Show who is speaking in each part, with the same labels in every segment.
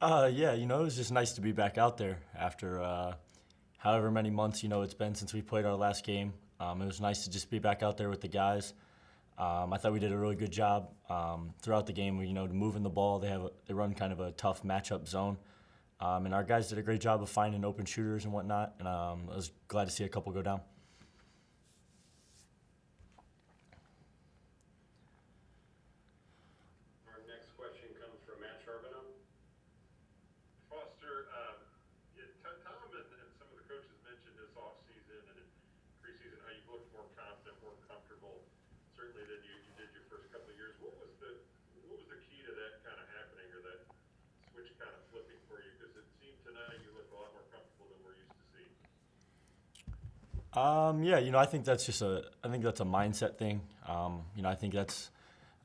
Speaker 1: Yeah, it was just nice to be back out there after however many months, it's been since we played our last game. It was nice to just be back out there with the guys. I thought we did a really good job throughout the game. Moving the ball. They run kind of a tough matchup zone, and our guys did a great job of finding open shooters and whatnot. And I was glad to see a couple go down.
Speaker 2: Our next question comes from Matt Charbonneau.
Speaker 3: Foster, Tom and some of the coaches mentioned this offseason and in preseason how you looked more confident, more comfortable, certainly than you did your first couple of years. What was the key to that kind of happening, or that switch kind of flipping for you? Because it seemed tonight you looked a lot more comfortable than we're used to seeing.
Speaker 1: Yeah, I think that's a mindset thing. I think that's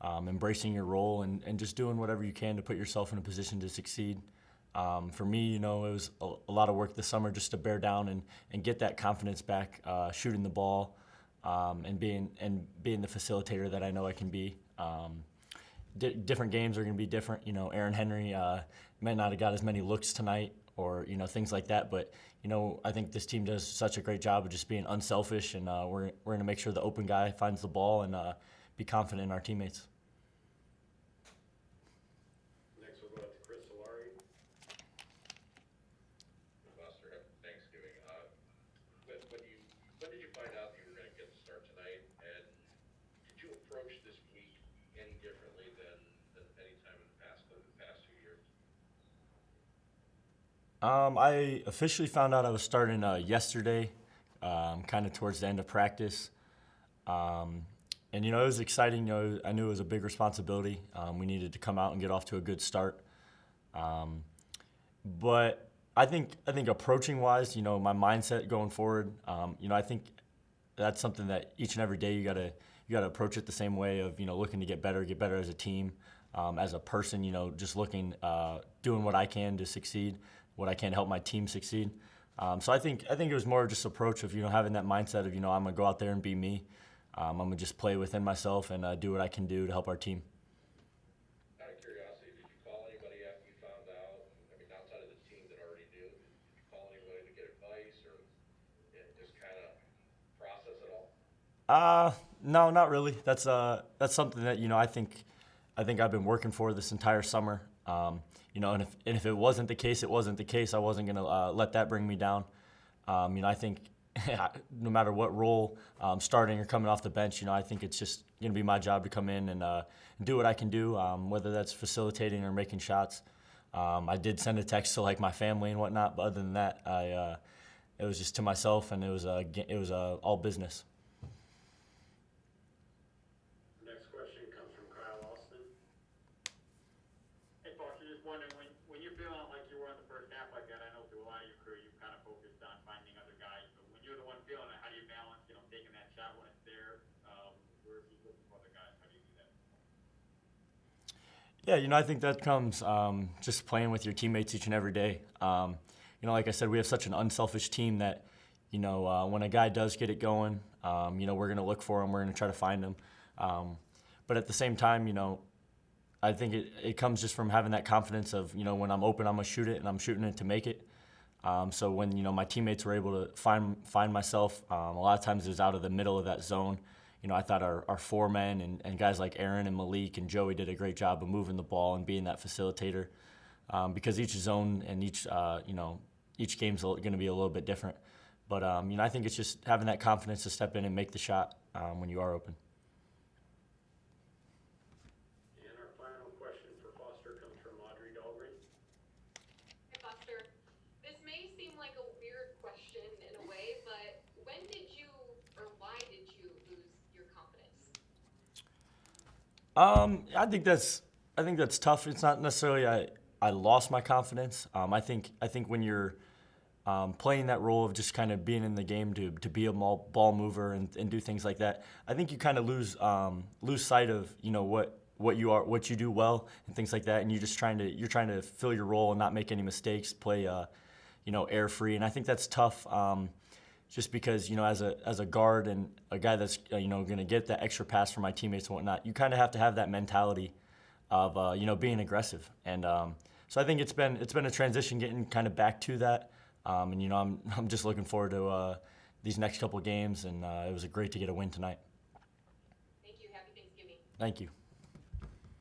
Speaker 1: embracing your role and just doing whatever you can to put yourself in a position to succeed. For me, it was a lot of work this summer just to bear down and get that confidence back, shooting the ball, and being the facilitator that I know I can be. Different games are going to be different. Aaron Henry might not have got as many looks tonight, or things like that. But I think this team does such a great job of just being unselfish, and we're going to make sure the open guy finds the ball and be confident in our teammates.
Speaker 2: Next we'll go to Chris Solari.
Speaker 4: Foster, happy Thanksgiving. When did you find out that you were going to get the start tonight, and did you approach this week any differently than any time in the past few years?
Speaker 1: I officially found out I was starting yesterday, kind of towards the end of practice. And it was exciting. I knew it was a big responsibility. We needed to come out and get off to a good start. But I think approaching wise, my mindset going forward, I think that's something that each and every day you gotta approach it the same way of looking to get better as a team, as a person. Just looking, doing what I can to succeed, what I can to help my team succeed. So I think it was more just approach of having that mindset of I'm gonna go out there and be me. I'm gonna just play within myself and do what I can do to help our team.
Speaker 4: Out of curiosity, did you call anybody after you found out? I mean, outside of the team that already knew, did you call anybody to get advice, or just kind of process it all?
Speaker 1: No, not really. That's something that I think I've been working for this entire summer. And if it wasn't the case, it wasn't the case. I wasn't gonna let that bring me down. I think no matter what role, starting or coming off the bench, I think it's just gonna be my job to come in and do what I can do, whether that's facilitating or making shots. I did send a text to my family and whatnot, but other than that, it was just to myself, and it was all business.
Speaker 2: Next question comes from Kyle Austin.
Speaker 5: Hey, Foster, just wondering, when you're feeling like you were in the first half like that, I know through a lot of your career you've kind of focused on finding other guys, but when you're the one feeling it, how do you balance, taking that shot when it's there, versus looking for other guys? How do you do that?
Speaker 1: Yeah, I think that comes just playing with your teammates each and every day. Like I said, we have such an unselfish team that, when a guy does get it going, we're going to look for him. We're going to try to find him. But at the same time, I think it comes just from having that confidence of, when I'm open, I'm going to shoot it, and I'm shooting it to make it. So when, my teammates were able to find myself, a lot of times it was out of the middle of that zone. I thought our four men and guys like Aaron and Malik and Joey did a great job of moving the ball and being that facilitator, because each zone and each game's going to be a little bit different. But, I think it's just having that confidence to step in and make the shot when you are open.
Speaker 2: And our final question for Foster comes from Audrey Dahlgren.
Speaker 6: Hey, Foster. This may seem like a weird question in a way, but when did you, or why did you lose your confidence?
Speaker 1: I think that's tough. It's not necessarily I lost my confidence. I think when you're playing that role of just kind of being in the game to be a ball mover and do things like that, I think you kind of lose sight of what you do well and things like that, and you're trying to fill your role and not make any mistakes, play air free, and I think that's tough. Just because as a guard and a guy that's going to get that extra pass from my teammates and whatnot, you kind of have to have that mentality of being aggressive. And So I think it's been a transition getting kind of back to that. And you know, I'm just looking forward to these next couple of games, and it was great to get a win tonight.
Speaker 6: Thank you. Happy Thanksgiving.
Speaker 1: Thank you.